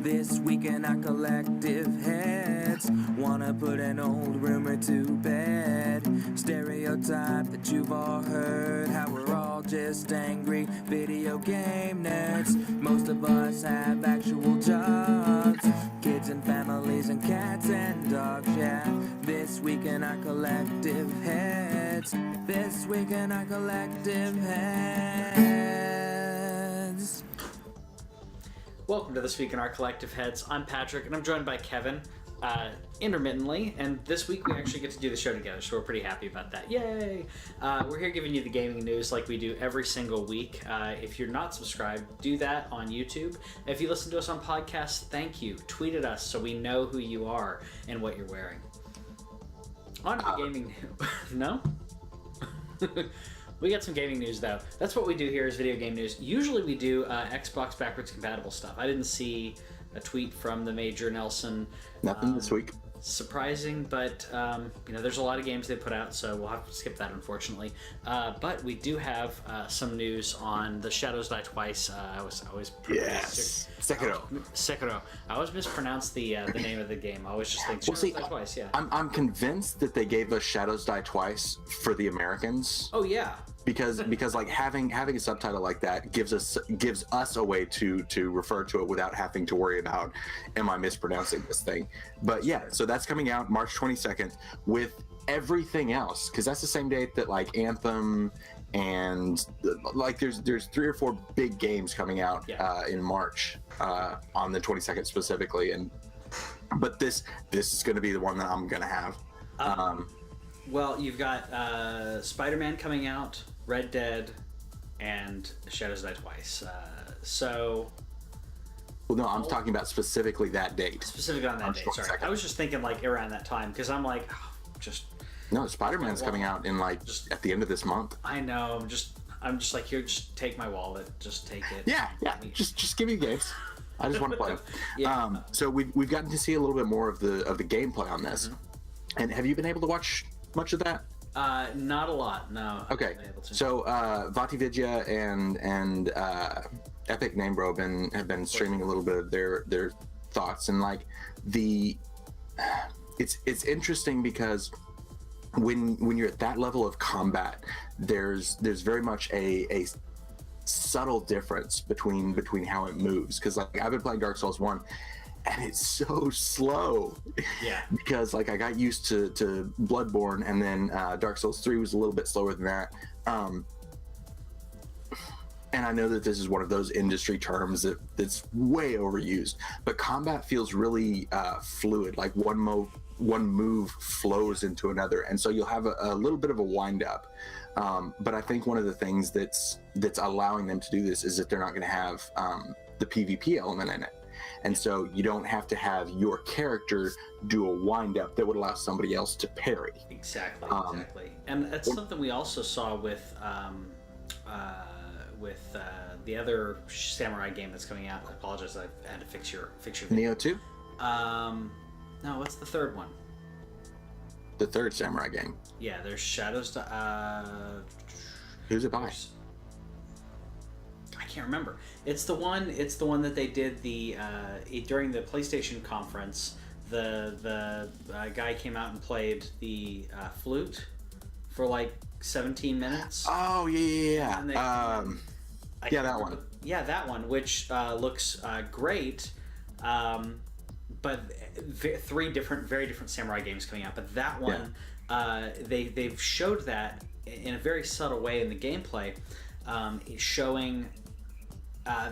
This week in our collective heads, wanna put an old rumor to bed. Stereotype that you've all heard, how we're all just angry video game nerds. Most of us have actual jobs, kids and families and cats and dogs, yeah. This week in our collective heads, this week in our collective heads. Welcome to This Week in Our Collective Heads. I'm Patrick, and I'm joined by Kevin, intermittently, and this week we actually get to do the show together, so we're pretty happy about that. Yay! We're here giving you the gaming news like we do every single week. If you're not subscribed, do that on YouTube. If you listen to us on podcasts, thank you. Tweet at us so we know who you are and what you're wearing. On to the gaming news. No? We got some gaming news, though. That's what we do here is video game news. Usually we do Xbox backwards compatible stuff. I didn't see a tweet from the Major Nelson. Nothing this week. Surprising, but there's a lot of games they put out, so we'll have to skip that, unfortunately. But we do have some news on the Shadows Die Twice. I always Sekiro. I always mispronounce the name of the game. I always just think Shadows Die Twice. Yeah. I'm convinced that they gave us Shadows Die Twice for the Americans. Oh yeah. Because like having a subtitle like that gives us a way to refer to it without having to worry about, am I mispronouncing this thing? But yeah, so that's coming out March 22nd with everything else, because that's the same date that like Anthem and like there's 3 or 4 big games coming out in March on the 22nd specifically, but this is going to be the one that I'm going to have. Well, you've got Spider-Man coming out, Red Dead, and Shadows Die Twice. Well, no, I'm talking about specifically that date. Specifically on that date, sorry. 22nd. I was just thinking like around that time, because I'm like, No, Spider-Man's coming out in like at the end of this month. I know, I'm just like, here, just take my wallet, just take it. Yeah, just give me games. I just want to play. Yeah. So we've gotten to see a little bit more of the gameplay on this. Mm-hmm. And have you been able to watch much of that? Not a lot, no. Okay, so Vatividya and Epic Name Bro have been streaming a little bit of their thoughts, and like it's interesting because when you're at that level of combat, there's very much a subtle difference between how it moves, because like I've been playing Dark Souls 1 and it's so slow. Yeah. Because like I got used to Bloodborne, and then Dark Souls 3 was a little bit slower than that. And I know that this is one of those industry terms that's way overused, but combat feels really fluid. Like one move flows into another, and so you'll have a little bit of a wind up. But I think one of the things that's allowing them to do this is that they're not going to have the PvP element in it. And so you don't have to have your character do a wind-up that would allow somebody else to parry. Exactly. And that's something we also saw with the other samurai game that's coming out. I apologize, I had to fix your Neo 2? No, what's the third one? The third samurai game. Yeah, there's Shadows. Who's it by? I can't remember. It's the one that they did during the PlayStation conference. The guy came out and played the flute for like 17 minutes. Oh yeah. That one. Yeah, that one, which looks great. But very different samurai games coming out. But that one, they've showed that in a very subtle way in the gameplay, showing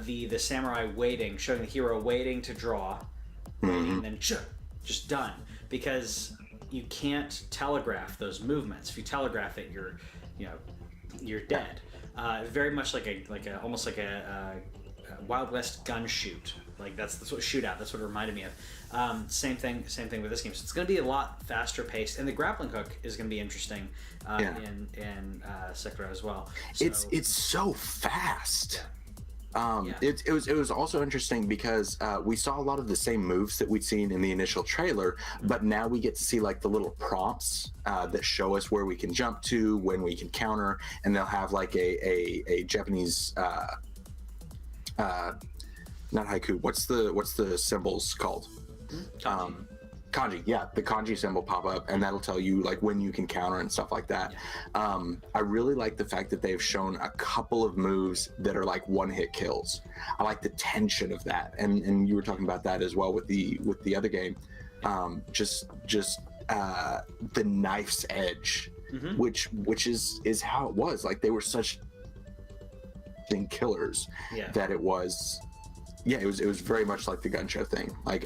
the samurai waiting, showing the hero waiting to draw, and then just done, because you can't telegraph those movements. If you telegraph it, you're dead. Very much almost like a Wild West gun shoot. Like that's what shootout. That's what it reminded me of. Same thing with this game. So it's going to be a lot faster paced, and the grappling hook is going to be interesting in Sekiro as well. So, it's so fast. Yeah. It was also interesting because we saw a lot of the same moves that we'd seen in the initial trailer, but now we get to see like the little prompts that show us where we can jump to, when we can counter, and they'll have like a Japanese not haiku. What's the symbols called? Kanji. Kanji. Yeah, the kanji symbol pop up, and that'll tell you like when you can counter and stuff like that. Yeah. I really like the fact that they've shown a couple of moves that are like one-hit kills. I like the tension of that, and you were talking about that as well with the other game. Just the knife's edge, which is how it was. Like they were such killers that it was. Yeah, it was very much like the gun show thing. Like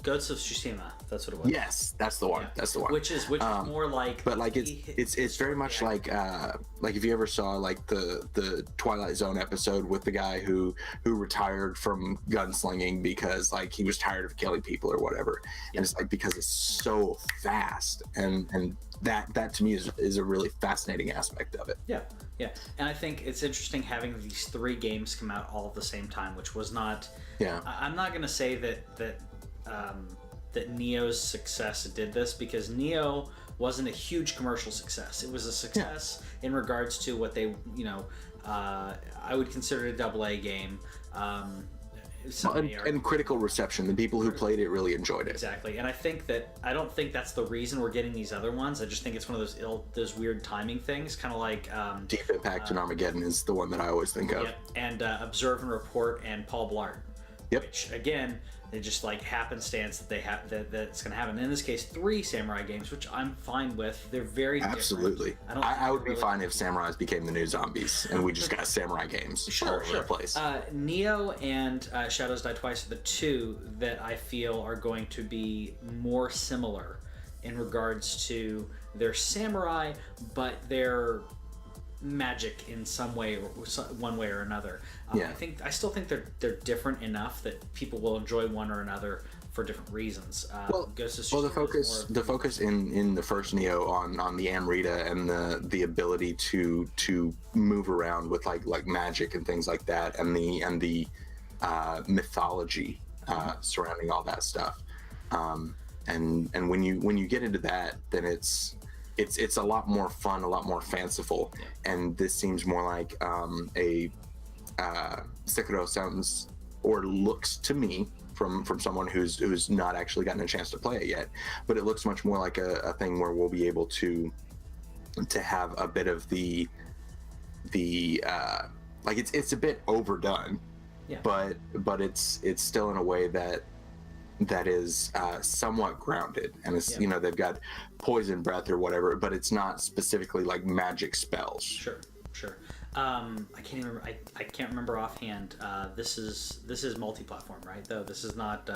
Ghosts of Tsushima. That's what it was. yes, that's the one. Yeah. That's the one. Which is more like. But like it's very much like if you ever saw like the Twilight Zone episode with the guy who retired from gunslinging because like he was tired of killing people or whatever, and it's like because it's so fast, and that to me is a really fascinating aspect of it. Yeah, and I think it's interesting having these 3 games come out all at the same time, which was not. Yeah. I'm not gonna say that Neo's success did this, because Neo wasn't a huge commercial success. It was a success in regards to what they, I would consider it a AA game. And critical reception. The people who played it really enjoyed it. Exactly, and I don't think that's the reason we're getting these other ones. I just think it's one of those weird timing things, kind of like Deep Impact and Armageddon is the one that I always think of. Yep, and Observe and Report and Paul Blart. Yep. Which again, it just like happenstance that they have that it's going to happen. In this case, 3 samurai games, which I'm fine with. They're very absolutely. Different. I would be fine if samurais became the new zombies and we just got samurai games all over the place. Neo and Shadows Die Twice are the 2 that I feel are going to be more similar in regards to their samurai, but they're magic in some way, one way or another. I still think they're different enough that people will enjoy one or another for different reasons. The focus in the first Neo on the Amrita and the ability to move around with like magic and things like that, and the mythology surrounding all that stuff. And when you get into that, then it's a lot more fun, a lot more fanciful, and this seems more like a Sekiro sounds or looks to me from someone who's not actually gotten a chance to play it yet, but it looks much more like a thing where we'll be able to have a bit of the like it's a bit overdone, but it's still in a way that is somewhat grounded, and it's they've got poison breath or whatever, but it's not specifically like magic spells. Sure. I can't remember offhand. This is multi-platform, right? Though this is not.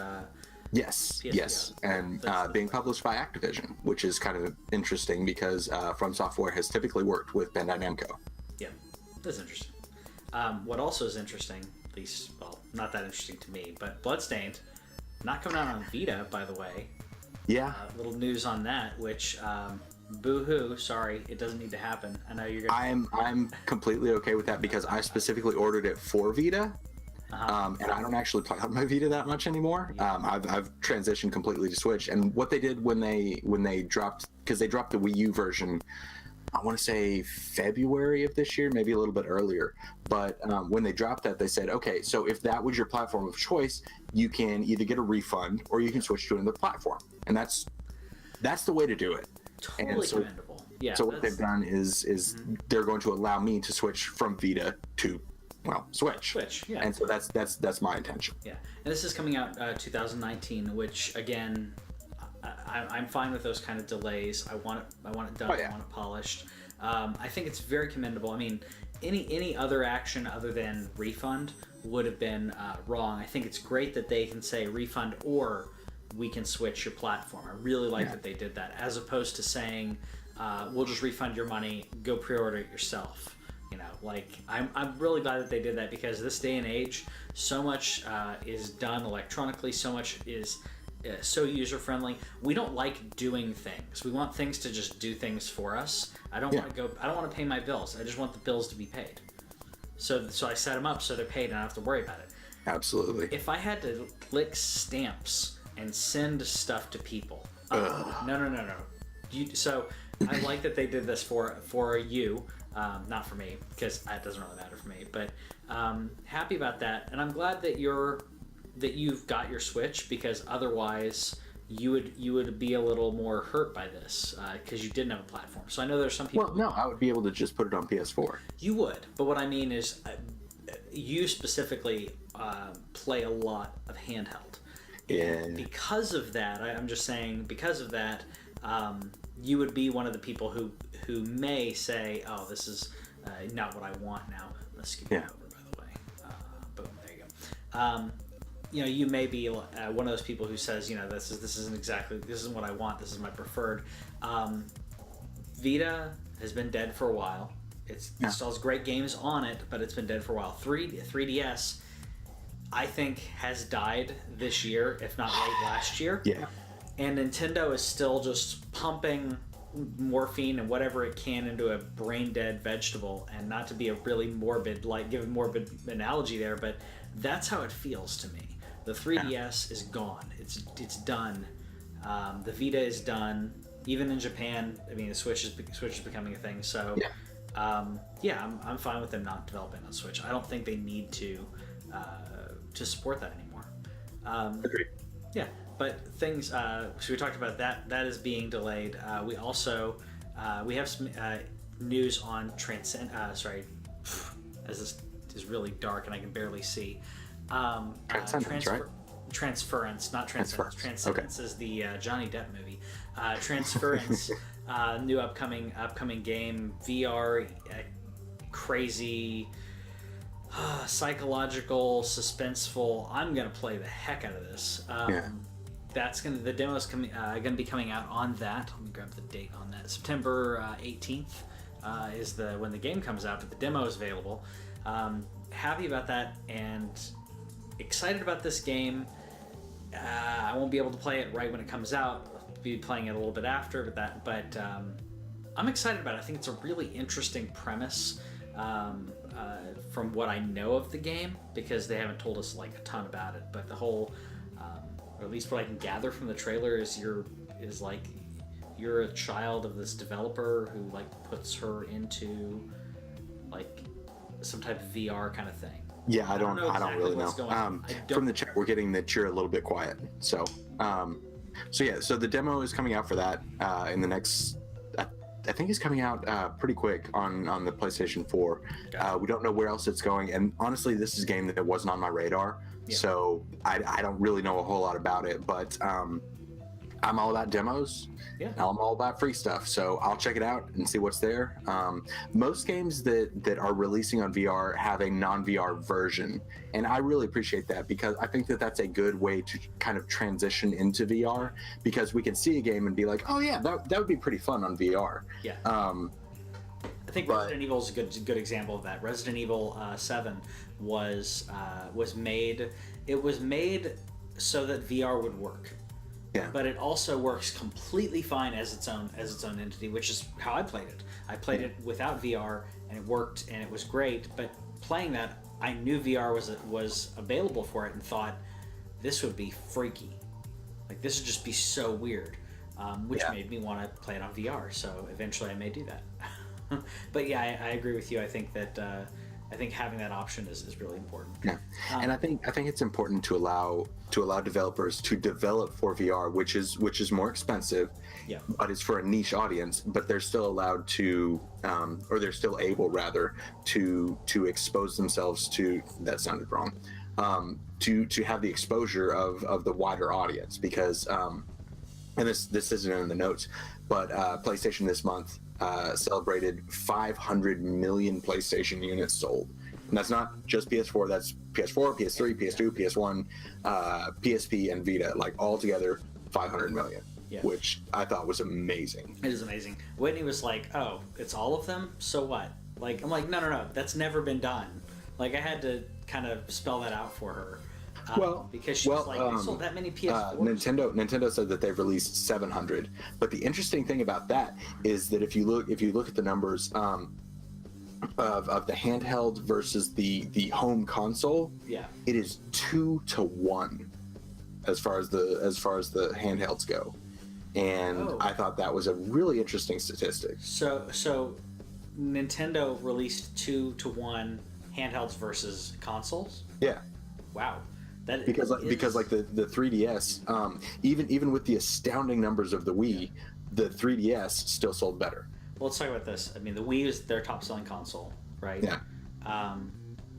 Yes, and being published by Activision, which is kind of interesting because From Software has typically worked with Bandai Namco. Yeah, that's interesting. What also is interesting, at least, well, not that interesting to me, but Bloodstained. Not coming out on Vita, by the way. Yeah. Little news on that, which, boo-hoo, sorry, it doesn't need to happen. I know you're gonna... I'm completely okay with that because I specifically ordered it for Vita, and I don't actually play on my Vita that much anymore. I've transitioned completely to Switch, and what they did when they dropped, because they dropped the Wii U version, I want to say February of this year, maybe a little bit earlier. But when they dropped that, they said, okay, so if that was your platform of choice, you can either get a refund or you can switch to another platform. And that's the way to do it. Totally commendable. Yeah. So what they've done is they're going to allow me to switch from Vita to, Switch. Switch, yeah. And so that's my intention. Yeah. And this is coming out 2019, which again, I'm fine with those kind of delays. I want it done. I want it polished. I think it's very commendable. I mean, any other action other than refund would have been wrong. I think it's great that they can say refund or we can switch your platform. I really like that they did that, as opposed to saying we'll just refund your money, go pre-order it yourself. I'm really glad that they did that, because this day and age, so much is done electronically, so much is so user-friendly. We don't like doing things. We want things to just do things for us. I don't want to pay my bills. I just want the bills to be paid. So I set them up so they're paid and I don't have to worry about it. Absolutely. If I had to lick stamps and send stuff to people, no. So I like that they did this for you. Not for me, because that doesn't really matter for me. But happy about that, and I'm glad that you've got your Switch, because otherwise you would be a little more hurt by this, because you didn't have a platform. So I know there's some people. Well, no, I would be able to just put it on PS4. You would, but what I mean is, you specifically play a lot of handheld. Yeah. And because of that, I'm just saying, because of that, you would be one of the people who may say, "Oh, this is not what I want now." Let's scoot it over, by the way. Boom, there you go. You may be one of those people who says, this isn't what I want. This is my preferred. Vita has been dead for a while. It still has great games on it, but it's been dead for a while. 3DS, I think, has died this year, if not late last year. Yeah. And Nintendo is still just pumping morphine and whatever it can into a brain-dead vegetable. And not to be a really morbid, give a morbid analogy there, but that's how it feels to me. The 3DS is gone. It's done. The Vita is done. Even in Japan, I mean, the Switch is becoming a thing. So, I'm fine with them not developing on Switch. I don't think they need to support that anymore. Agreed. Yeah, but things. So we talked about that. That is being delayed. We also we have some news on as this is really dark and I can barely see. Transcendence, right? Transference, not Transcendence. Transcendence Okay. is the Johnny Depp movie. Transference, new upcoming game, VR, crazy, psychological, suspenseful. I'm gonna play the heck out of this. The demo's gonna be coming out on that. Let me grab the date on that. September 18th is when the game comes out, but the demo is available. Happy about that and excited about this game. I won't be able to play it right when it comes out. I'll be playing it a little bit after, but I'm excited about it. I think it's a really interesting premise from what I know of the game, because they haven't told us a ton about it. But the whole, or at least what I can gather from the trailer, is you're a child of this developer who puts her into some type of VR kind of thing. Yeah, I don't really know. From the chat, we're getting that you're a little bit quiet. So, so the demo is coming out for that in the next. I think it's coming out pretty quick on the PlayStation 4. We don't know where else it's going, and honestly, this is a game that wasn't on my radar, so I don't really know a whole lot about it. But I'm all about demos. Yeah. I'm all about free stuff, so I'll check it out and see what's there. Most games that are releasing on VR have a non-VR version, and I really appreciate that, because I think that that's a good way to kind of transition into VR, because we can see a game and be like, oh yeah, that would be pretty fun on VR. Yeah. I think Resident Evil is a good example of that. Resident Evil 7 was made. It was made so that VR would work. Yeah. But it also works completely fine as its own entity, which is how I played it. I played it without VR, and it worked, and it was great. But playing that, I knew VR was available for it, and thought this would be freaky. This would just be so weird, which made me want to play it on VR. So eventually, I may do that. But yeah, I agree with you. I think that. I think having that option is really important. Yeah, and I think it's important to allow developers to develop for VR, which is more expensive. Yeah. But it's for a niche audience. But they're still allowed to, or they're still able rather to expose themselves to. That sounded wrong. To have the exposure of the wider audience, because and this isn't in the notes, but PlayStation this month celebrated 500 million PlayStation units sold. And that's not just PS4, that's PS4, PS3, PS2, PS1, PSP, and Vita, all together 500 million, which I thought was amazing. It is amazing. Whitney was like, oh, it's all of them? So what? I'm like, no, that's never been done. I had to kind of spell that out for her. Because she was like, they sold that many PS4s. Nintendo said that they've released 700. But the interesting thing about that is that if you look at the numbers of the handheld versus the home console, it is 2-1 as far as the handhelds go. And I thought that was a really interesting statistic. So Nintendo released 2-to-1 handhelds versus consoles. Yeah. Wow. That because is... like the 3DS, even with the astounding numbers of the Wii, the 3DS still sold better. Well, let's talk about this. I mean, the Wii is their top-selling console, right? Yeah.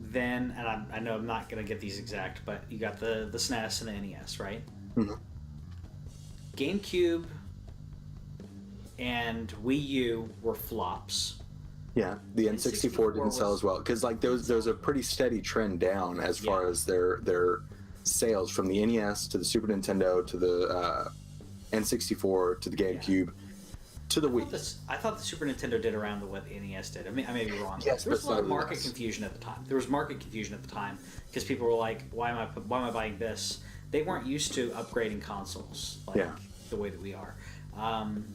Then, and I know I'm not going to get these exact, but you got the SNES and the NES, right? Mm-hmm. GameCube and Wii U were flops. Yeah, the N64 didn't sell as well because like there was a pretty steady trend down as far as their sales from the NES to the Super Nintendo to the N64 to the GameCube to the Wii. I thought the Super Nintendo did around what the NES did. I mean, I may be wrong. Yes, there was a lot of market less. confusion at the time. There was market confusion at the time because people were like, "Why am I buying this?" They weren't used to upgrading consoles like the way that we are.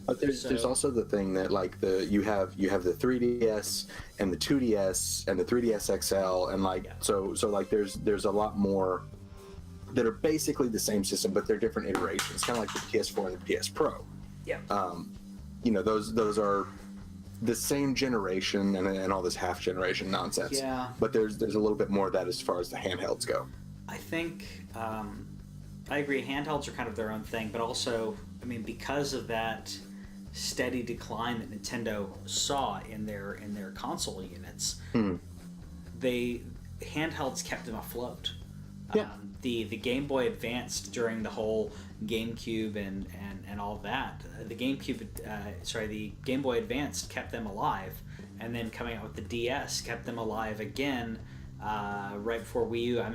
But there's also the thing that like you have the 3DS and the 2DS and the 3DS XL and like so like there's a lot more that are basically the same system but they're different iterations, kind of like the PS4 and the PS Pro. Yeah. You know, those are the same generation and all this half generation nonsense. Yeah. But there's a little bit more of that as far as the handhelds go. I think I agree. Handhelds are kind of their own thing, but also, I mean, because of that steady decline that Nintendo saw in their console units, handhelds kept them afloat. Yeah. The Game Boy Advanced during the whole GameCube and all that, the Game Boy Advanced kept them alive, and then coming out with the DS kept them alive again. Right before Wii U, I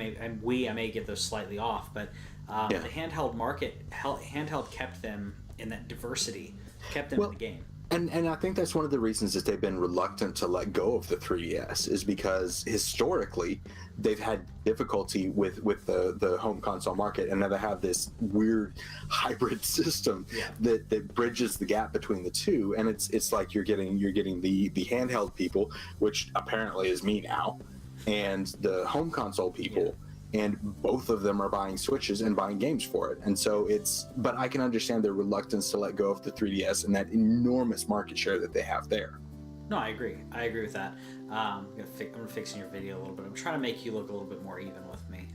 may get those slightly off, but the handheld kept them in that diversity, kept them in the game. And I think that's one of the reasons that they've been reluctant to let go of the 3DS is because historically they've had difficulty with the home console market, and now they have this weird hybrid system that bridges the gap between the two, and it's like you're getting the handheld people, which apparently is me now, and the home console people. And both of them are buying Switches and buying games for it. And so but I can understand their reluctance to let go of the 3DS and that enormous market share that they have there. No, I agree. I agree with that. I'm fixing your video a little bit. I'm trying to make you look a little bit more even with me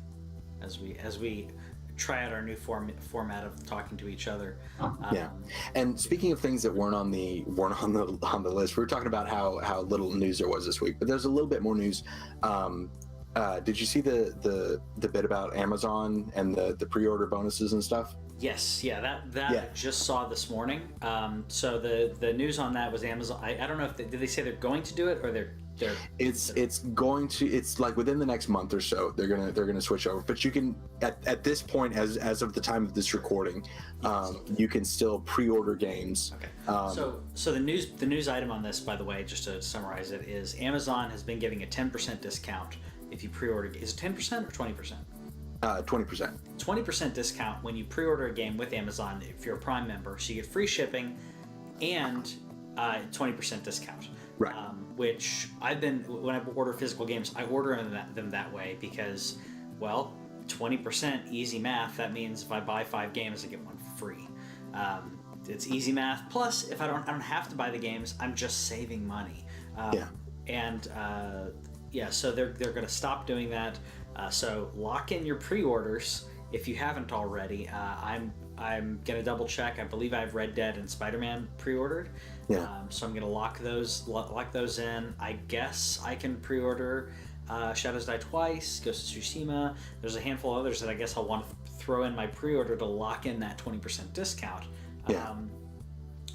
as we try out our new format of talking to each other. And speaking of things that weren't on the list, we were talking about how little news there was this week, but there's a little bit more news. Did you see the bit about Amazon and the pre-order bonuses and stuff? Yes, I just saw this morning. So the news on that was Amazon. I don't know if did they say they're going to do it or they're it's like within the next month or so they're gonna switch over. But you can at this point as of the time of this recording, you can still pre-order games. Okay. So the news item on this, by the way, just to summarize it, is Amazon has been giving a 10% discount if you pre-order. Is it 10% or 20%? 20%. 20% discount when you pre-order a game with Amazon if you're a Prime member, so you get free shipping and 20% discount. Right. Which when I order physical games, I order them that way because, well, 20% easy math. That means if I buy 5 games, I get one free. It's easy math. Plus, if I don't have to buy the games, I'm just saving money. So they're going to stop doing that. So lock in your pre-orders if you haven't already. I'm going to double check. I believe I have Red Dead and Spider-Man pre-ordered. So I'm going to lock those in. I guess I can pre-order Shadows Die Twice, Ghost of Tsushima. There's a handful of others that I guess I'll want to throw in my pre-order to lock in that 20% discount.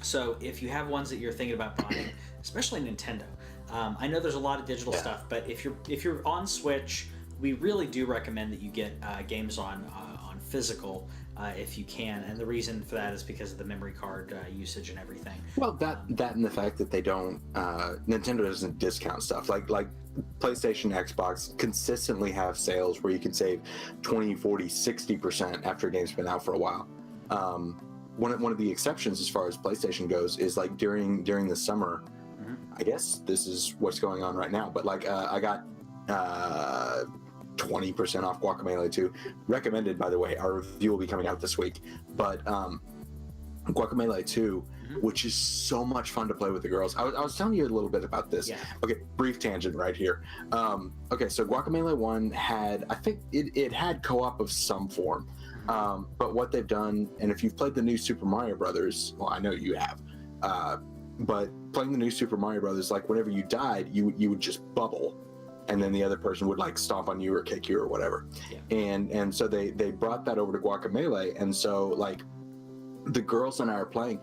So if you have ones that you're thinking about buying, especially Nintendo, I know there's a lot of digital stuff, but if you're on Switch, we really do recommend that you get games on physical if you can, and the reason for that is because of the memory card usage and everything. Well, that and the fact that they don't Nintendo doesn't discount stuff like PlayStation, Xbox consistently have sales where you can save 20, 40, 60% after a game's been out for a while. One of the exceptions as far as PlayStation goes is like during the summer. I guess this is what's going on right now, but like I got 20% off Guacamelee 2. Recommended, by the way. Our review will be coming out this week. But Guacamelee 2 which is so much fun to play with the girls. I was telling you a little bit about this. Yeah. Okay, brief tangent right here. Okay, so Guacamelee 1 had, I think it had co-op of some form. But what they've done, and if you've played the new Super Mario Brothers, well, I know you have, but playing the new Super Mario Brothers, like whenever you died, you would just bubble, and then the other person would like stomp on you or kick you or whatever. Yeah. And so they brought that over to Guacamelee, and so like the girls and I are playing.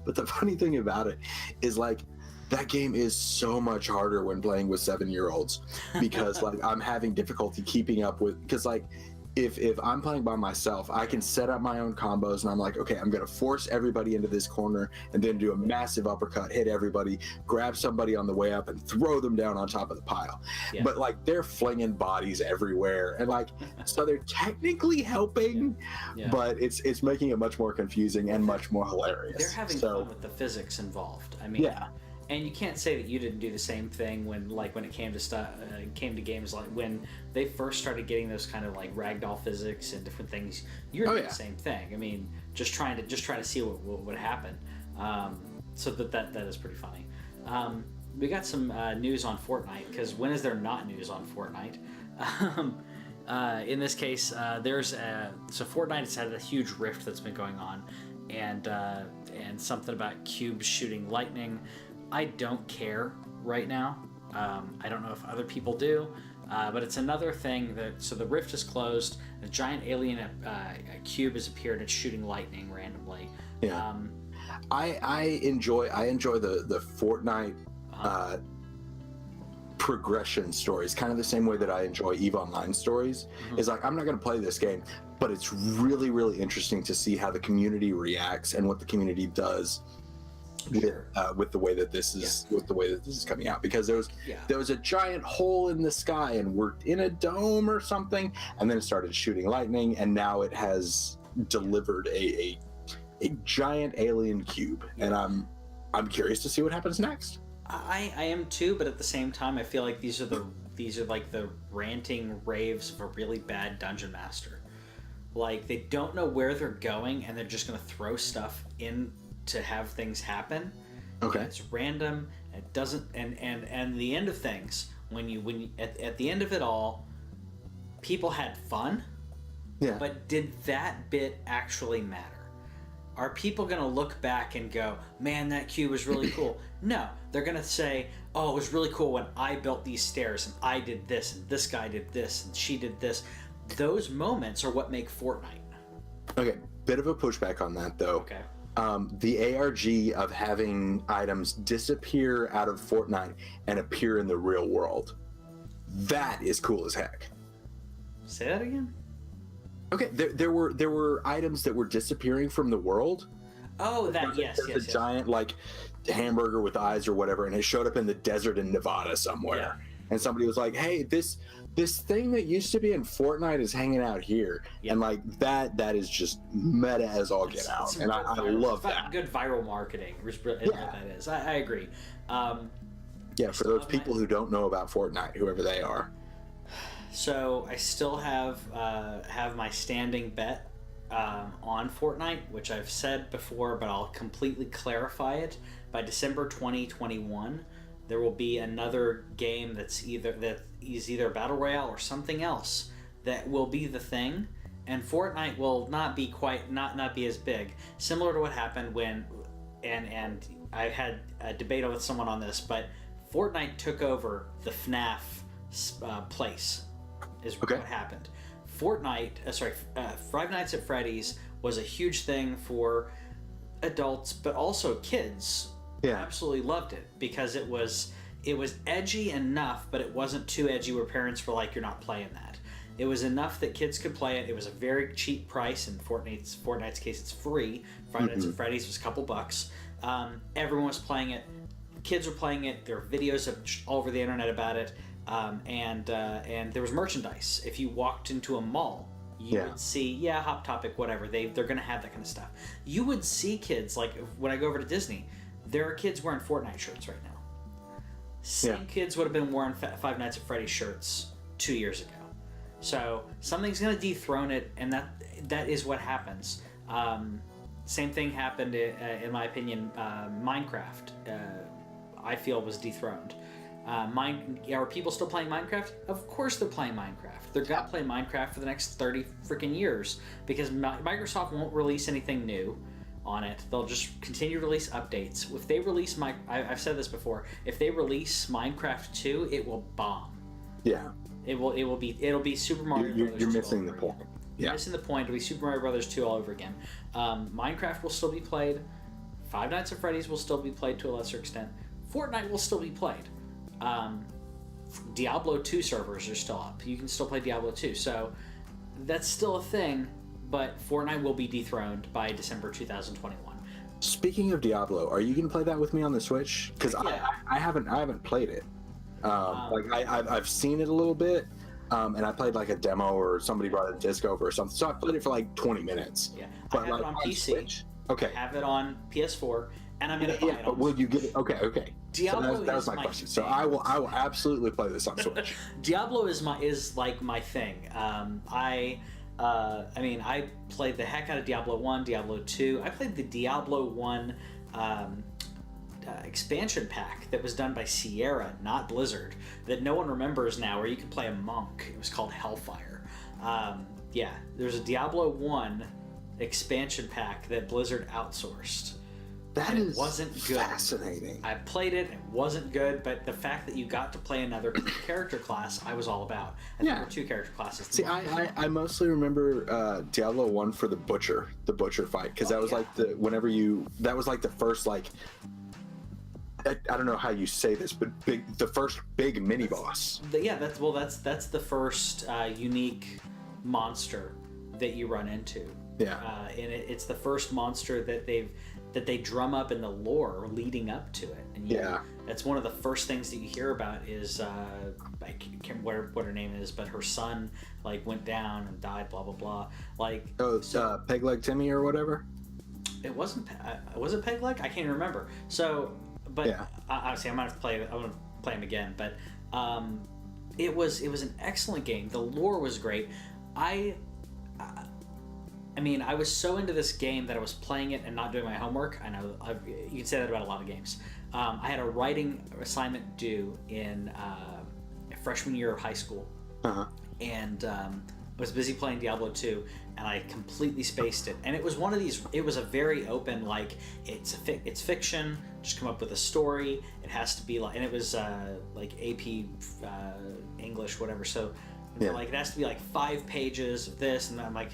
But the funny thing about it is like that game is so much harder when playing with 7-year-olds because like I'm having difficulty keeping up with, because like if I'm playing by myself, I can set up my own combos and I'm like, okay, I'm gonna force everybody into this corner and then do a massive uppercut, hit everybody, grab somebody on the way up and throw them down on top of the pile. Yeah. But like they're flinging bodies everywhere, and like so they're technically helping, but it's making it much more confusing and much more hilarious. They're having fun with the physics involved. I mean, and you can't say that you didn't do the same thing when it came to stuff, came to games like when they first started getting those kind of like ragdoll physics and different things. You're doing the same thing. I mean, just trying to see what would happen. So that is pretty funny. We got some news on Fortnite, because when is there not news on Fortnite? In this case, so Fortnite has had a huge rift that's been going on, and something about cubes shooting lightning. I don't care right now. I don't know if other people do, but it's another thing so the rift is closed. A giant alien cube has appeared. It's shooting lightning randomly. Yeah. I enjoy the Fortnite progression stories, kind of the same way that I enjoy EVE Online stories. Is like, I'm not going to play this game, but it's really, really interesting to see how the community reacts and what the community does with the way that this is coming out, because there was a giant hole in the sky and we're in a dome or something, and then it started shooting lightning, and now it has delivered a giant alien cube, and I'm curious to see what happens next. I am too, but at the same time, I feel like these are like the ranting raves of a really bad dungeon master. Like, they don't know where they're going, and they're just going to throw stuff in to have things happen. Okay. It's random. It doesn't, and the end of things, when you at the end of it all, people had fun. Yeah. But did that bit actually matter? Are people going to look back and go, man, that cube was really cool? No. They're going to say, oh, it was really cool when I built these stairs and I did this and this guy did this and she did this. Those moments are what make Fortnite. Okay, bit of a pushback on that though. Okay. The ARG of having items disappear out of Fortnite and appear in the real world, that is cool as heck. Say that again? Okay, there were items that were disappearing from the world. Oh, that, yes. A giant like hamburger with eyes or whatever, and it showed up in the desert in Nevada somewhere. Yeah. And somebody was like, "Hey, this thing that used to be in Fortnite is hanging out here," and like that is just meta as all get out, and I love that. Good viral marketing is what that is. I agree. Yeah, for those people who don't know about Fortnite, whoever they are. So I still have my standing bet on Fortnite, which I've said before, but I'll completely clarify it. By December 2021, there will be another game that is either Battle Royale or something else that will be the thing, and Fortnite will not be as big. Similar to what happened when, and I had a debate with someone on this, but Fortnite took over the FNAF place. Is what happened. Five Nights at Freddy's was a huge thing for adults, but also kids. Yeah, absolutely loved it because it was edgy enough, but it wasn't too edgy where parents were like, "You're not playing that." It was enough that kids could play it. It was a very cheap price. In Fortnite's case, it's free. Five Nights at Freddy's was a couple bucks. Everyone was playing it. Kids were playing it. There were videos all over the internet about it. And there was merchandise. If you walked into a mall, you would see, Hot Topic, whatever. They're going to have that kind of stuff. You would see kids, like when I go over to Disney, there are kids wearing Fortnite shirts right now. Same kids would have been wearing Five Nights at Freddy's shirts 2 years ago. So something's going to dethrone it, and that is what happens. Same thing happened, in my opinion. Minecraft, I feel, was dethroned. Are people still playing Minecraft? Of course they're playing Minecraft. They're gonna play Minecraft for the next 30 freaking years because Microsoft won't release anything new on it. They'll just continue to release updates. If they release I've said this before, if they release Minecraft 2, it will bomb. Yeah. It'll be Super Mario Brothers. You're missing the point. You're missing the point. It'll be Super Mario Brothers 2 all over again. Minecraft will still be played. Five Nights at Freddy's will still be played to a lesser extent. Fortnite will still be played. Diablo 2 servers are still up. You can still play Diablo 2. So that's still a thing, but Fortnite will be dethroned by December 2021. Speaking of Diablo, are you going to play that with me on the Switch? Because I haven't played it. I've seen it a little bit, and I played like a demo or somebody brought a disc over or something. So I played it for like 20 minutes. Yeah, but I have it on PC. Switch, okay. I have it on PS4, and I'm gonna buy it. But will you get it? Okay. Diablo so that was my question. So I will absolutely play this on Switch. Diablo is like my thing. I played the heck out of Diablo 1, Diablo 2. I played the Diablo 1 expansion pack that was done by Sierra, not Blizzard, that no one remembers now, where you can play a monk. It was called Hellfire. There's a Diablo 1 expansion pack that Blizzard outsourced. That wasn't good. Fascinating. I played it, it wasn't good, but the fact that you got to play another character class, I was all about. There were two character classes. See, I mostly remember Diablo 1 for the butcher fight, because that was like that was like the first, like, I don't know how you say this, but the first big mini boss. That's the first unique monster that you run into. Yeah. And it's the first monster that they drum up in the lore leading up to it. And that's one of the first things that you hear about is I can't remember what her name is, but her son like went down and died, blah blah blah. Like Peg Leg Timmy or whatever. It wasn't. Was it Peg Leg? I can't remember. So, but obviously I'm gonna play. I'm gonna play him again. But it was an excellent game. The lore was great. I was so into this game that I was playing it and not doing my homework. I know you can say that about a lot of games. I had a writing assignment due in freshman year of high school, and I was busy playing Diablo 2, and I completely spaced it. And it was one of these. It was a very open, like it's fiction. Just come up with a story. It has to be like, and it was like AP English, whatever. So like it has to be like 5 pages of this, and I'm like,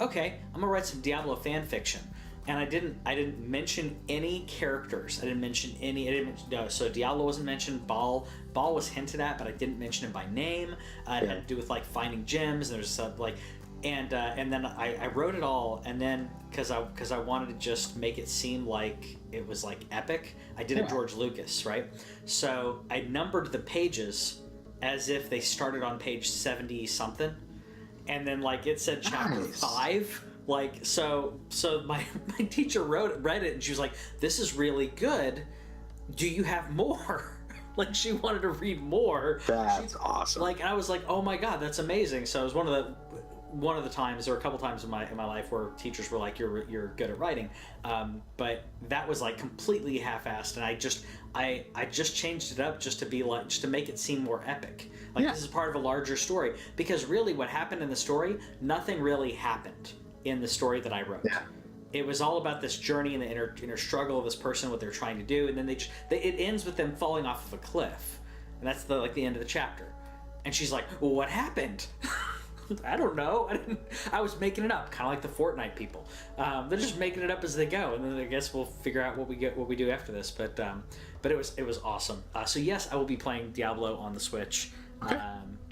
okay, I'm gonna write some Diablo fan fiction. And I didn't mention any characters. So Diablo wasn't mentioned. Baal was hinted at, but I didn't mention him by name. It had to do with like finding gems. And there's like, and then I wrote it all. And then because I wanted to just make it seem like it was like epic, I did it George Lucas, right? So I numbered the pages as if they started on page 70 something, and then like it said chapter 5. Like so my teacher read it, and she was like, "This is really good. Do you have more?" Like she wanted to read more. That's awesome. Like I was like, "Oh my god, that's amazing." So it was one of the times, or a couple times in my life, where teachers were like, "You're good at writing," but that was like completely half-assed, and I just changed it up just to make it seem more epic. Like this is part of a larger story, because really what happened in the story, nothing really happened in the story that I wrote. It was all about this journey and the inner struggle of this person, what they're trying to do, and then it ends with them falling off of a cliff, and that's the end of the chapter. And she's like, "Well, what happened?" I don't know. I was making it up, kind of like the Fortnite people. They're just making it up as they go, and then I guess we'll figure out what we do after this. But it was awesome. So yes, I will be playing Diablo on the Switch,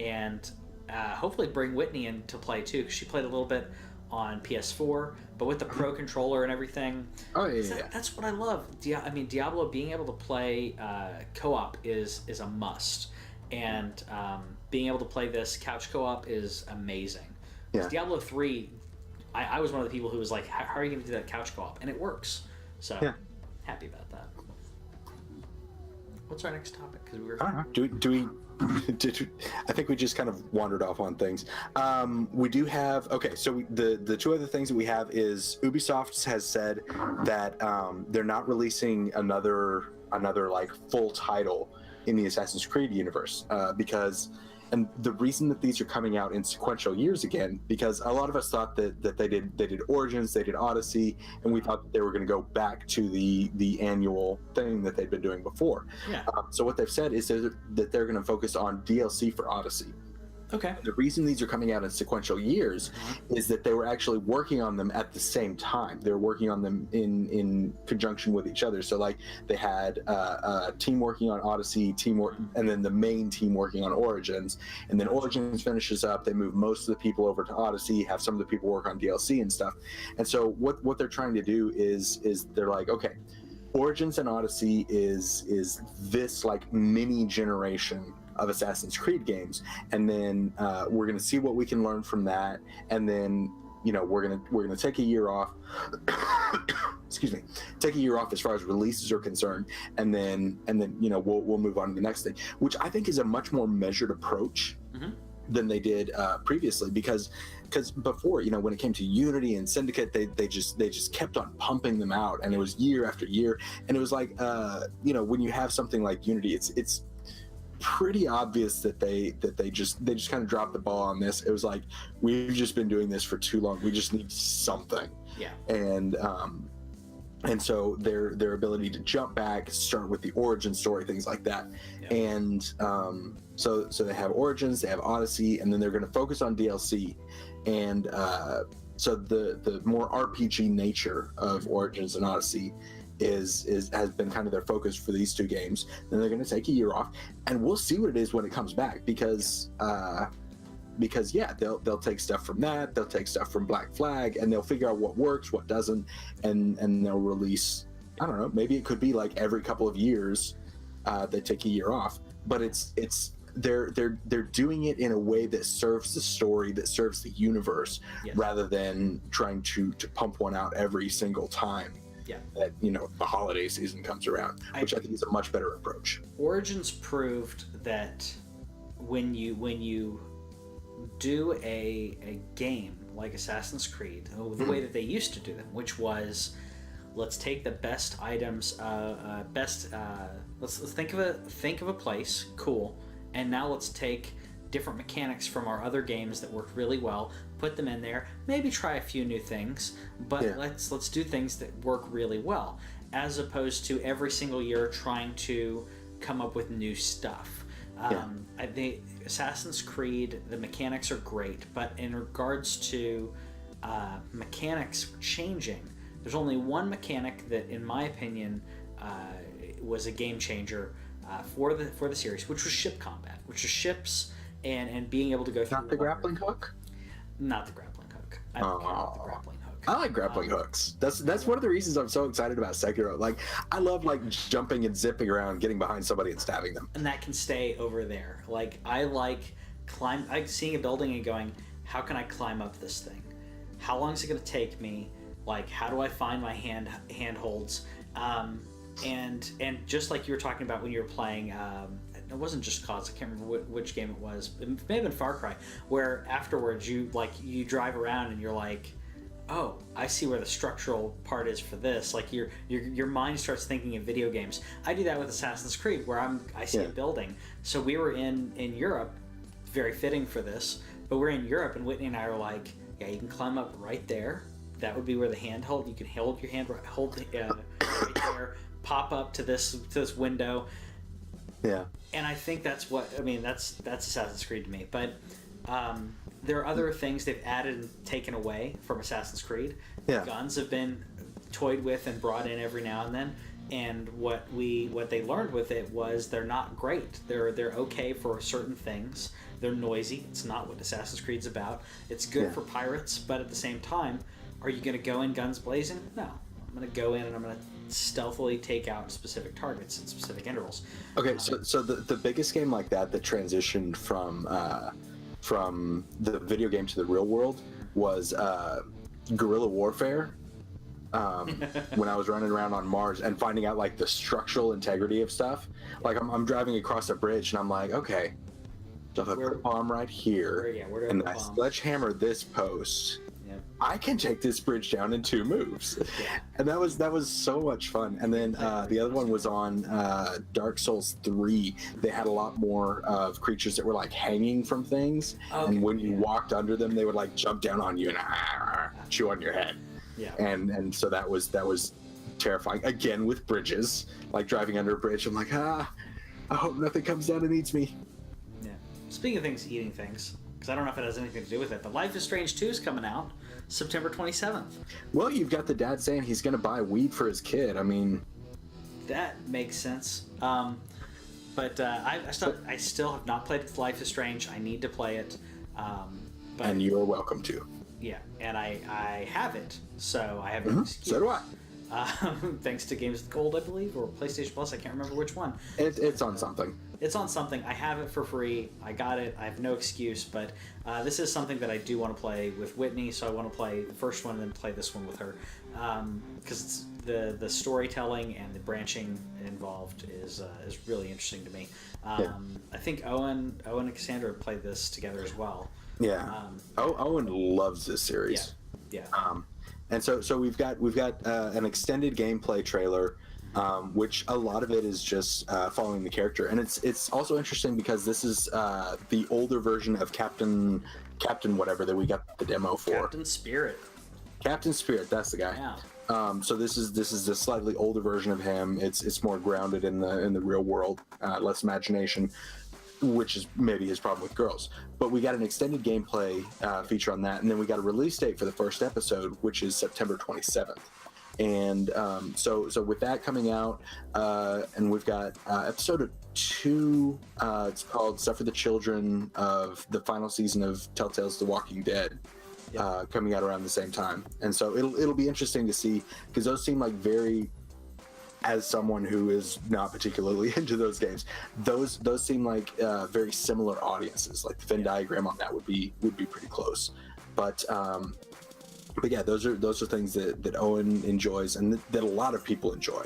and hopefully bring Whitney in to play too, because she played a little bit on PS4, but with the Pro controller and everything. That's what I love. Diablo being able to play co-op is a must, and being able to play this couch co-op is amazing. Diablo 3, I was one of the people who was like, how are you going to do that couch co-op? And it works. So happy about that. What's our next topic? Because we were. I don't know. Do I think we just kind of wandered off on things. We do have the two other things that we have is Ubisoft has said that they're not releasing another like full title in the Assassin's Creed universe because. And the reason that these are coming out in sequential years again, because a lot of us thought that they did Origins, they did Odyssey, and we thought that they were going to go back to the annual thing that they'd been doing before. Yeah. So what they've said is that they're going to focus on DLC for Odyssey. Okay. The reason these are coming out in sequential years is that they were actually working on them at the same time. They were working on them in conjunction with each other. So like they had a team working on Odyssey, and then the main team working on Origins. And then Origins finishes up. They move most of the people over to Odyssey, have some of the people work on DLC and stuff. And so what they're trying to do is they're like, okay, Origins and Odyssey is this like mini generation of Assassin's Creed games, and then we're going to see what we can learn from that, and then we're gonna take a year off. Excuse me, take a year off as far as releases are concerned, and then we'll move on to the next thing, which I think is a much more measured approach than they did previously, because before, when it came to Unity and Syndicate, they just kept on pumping them out, and it was year after year, and it was like when you have something like Unity, it's pretty obvious that they just kind of dropped the ball on this. It was like, we've just been doing this for too long, we just need something. And so their ability to jump back, start with the origin story, things like that. And so they have Origins, they have Odyssey, and then they're going to focus on DLC. And so the more RPG nature of Origins and Odyssey has been kind of their focus for these two games. Then they're going to take a year off, and we'll see what it is when it comes back, because they'll take stuff from that, they'll take stuff from Black Flag, and they'll figure out what works, what doesn't, and they'll release, I don't know, maybe it could be like every couple of years they take a year off, but they're doing it in a way that serves the story, that serves the universe, rather than trying to pump one out every single time that the holiday season comes around, which I think is a much better approach. Origins proved that when you do a game like Assassin's Creed, the way that they used to do them, which was, let's take the best items, let's think of a place, cool, and now let's take different mechanics from our other games that worked really well, put them in there, maybe try a few new things, but let's do things that work really well, as opposed to every single year trying to come up with new stuff. I think Assassin's Creed, the mechanics are great, but in regards to mechanics changing, there's only one mechanic that, in my opinion, was a game changer for the series, which was ship combat, which is ships and being able to go through Not the grappling hook? Not the grappling hook. I don't care about the grappling hook. I like grappling hooks. That's one of the reasons I'm so excited about Sekiro. Like, I love like jumping and zipping around, getting behind somebody and stabbing them. And that can stay over there. Like, I like seeing a building and going, how can I climb up this thing? How long is it going to take me? Like, how do I find my handholds? And just like you were talking about when you were playing, it wasn't just Cause, I can't remember which game it was. It may have been Far Cry, where afterwards you drive around and you're like, oh, I see where the structural part is for this. Like your mind starts thinking in video games. I do that with Assassin's Creed, where I see a building. So we were in Europe, very fitting for this, but we're in Europe, and Whitney and I are like, yeah, you can climb up right there. That would be where the handhold, you can hold your hand, hold right there, pop up to this window. Yeah. And I think that's Assassin's Creed to me. But there are other things they've added and taken away from Assassin's Creed. Yeah. Guns have been toyed with and brought in every now and then. And what they learned with it was they're not great. They're okay for certain things. They're noisy. It's not what Assassin's Creed's about. It's good for pirates, but at the same time, are you going to go in guns blazing? No. I'm going to go in and I'm going to stealthily take out specific targets in specific intervals. Okay, so the biggest game like that transitioned from the video game to the real world was guerrilla warfare. When I was running around on Mars and finding out like the structural integrity of stuff. Like I'm driving across a bridge and I'm like, okay, So if I put a bomb right here, where do I and put I bomb? sledgehammer this post, Yep. I can take this bridge down in 2 moves. Yeah. And that was so much fun. And then the other one was on Dark Souls 3. They had a lot more of creatures that were like hanging from things, and when you walked under them, they would like jump down on you and chew on your head. Yeah. And so that was terrifying. Again with bridges, like driving under a bridge. I'm like, I hope nothing comes down and eats me. Yeah. Speaking of things eating things, because I don't know if it has anything to do with it, but Life is Strange 2 is coming out September 27th. Well, you've got the dad saying he's going to buy weed for his kid. I mean, that makes sense. But I still have not played Life is Strange. I need to play it. But, and you're welcome to. Yeah, and I have it, so I have an excuse. So do I. Thanks to Games with Gold, I believe, or PlayStation Plus. I can't remember which one. It's on something. It's on something. I have it for free. I got it. I have no excuse, but this is something that I do want to play with Whitney, so I want to play the first one and then play this one with her. Because the storytelling and the branching involved is really interesting to me. I think Owen and Cassandra played this together as well. Yeah. Owen loves this series. Yeah. And so we've got an extended gameplay trailer, which a lot of it is just following the character, and it's also interesting because this is the older version of Captain whatever that we got the demo for. Captain Spirit, that's the guy. Yeah. So this is a slightly older version of him. It's more grounded in the real world, less imagination, which is maybe his problem with girls. But we got an extended gameplay feature on that, and then we got a release date for the first episode, which is September 27th. And so with that coming out, and we've got episode 2, it's called Suffer the Children of the final season of Telltale's The Walking Dead, coming out around the same time. And so it'll be interesting to see, because those seem like very, as someone who is not particularly into those games, those seem like very similar audiences. Like the Venn diagram on that would be pretty close. But yeah, those are things that Owen enjoys and that a lot of people enjoy.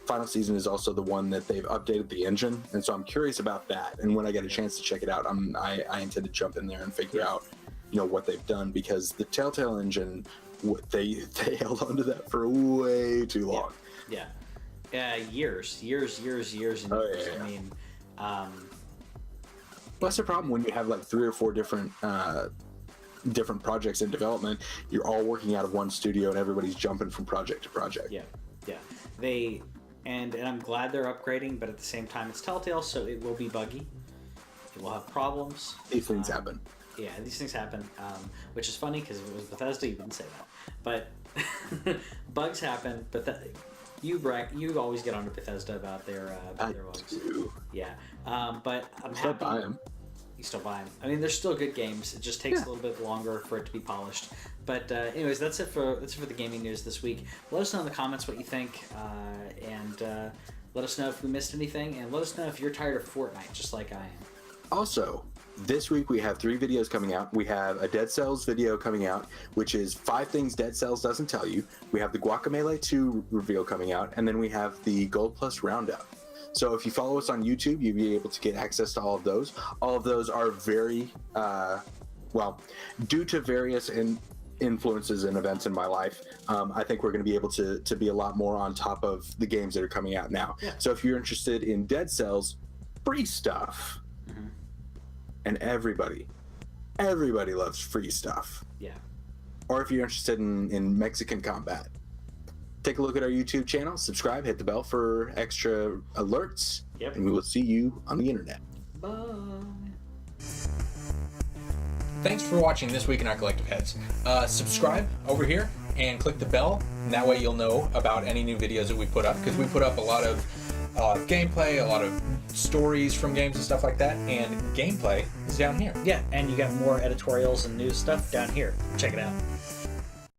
Final season is also the one that they've updated the engine, and so I'm curious about that. And when I get a chance to check it out, I intend to jump in there and figure out what they've done, because the Telltale engine, they held onto that for way too long. Years and years. I mean, that's the problem when you have like 3 or 4 different projects in development. You're all working out of one studio and everybody's jumping from project to project. They and I'm glad they're upgrading, but at the same time it's Telltale, so it will be buggy. It will have problems. These things happen. Yeah, these things happen, which is funny because if it was Bethesda, you wouldn't say that. But bugs happen. But you always get onto Bethesda about their bugs. Do. Yeah, but I'm Still happy. buy them. You still buy them. I mean, they're still good games. It just takes a little bit longer for it to be polished. But anyways, that's it for the gaming news this week. Let us know in the comments what you think, and let us know if we missed anything, and let us know if you're tired of Fortnite, just like I am. Also, this week we have 3 videos coming out. We have a Dead Cells video coming out, which is 5 things Dead Cells doesn't tell you. We have the Guacamelee 2 reveal coming out, and then we have the Gold Plus Roundup. So if you follow us on YouTube, you'll be able to get access to all of those. All of those are very, due to various influences and events in my life, I think we're going to be able to be a lot more on top of the games that are coming out now. Yeah. So if you're interested in Dead Cells, free stuff. And everybody loves free stuff. Yeah. Or if you're interested in Mexican combat, take a look at our YouTube channel, subscribe, hit the bell for extra alerts, and we will see you on the internet. Bye. Thanks for watching This Week in Our Collective Heads. Subscribe over here and click the bell, and that way you'll know about any new videos that we put up, because we put up a lot of gameplay, a lot of stories from games and stuff like that, and gameplay is down here. Yeah, and you got more editorials and news stuff down here. Check it out.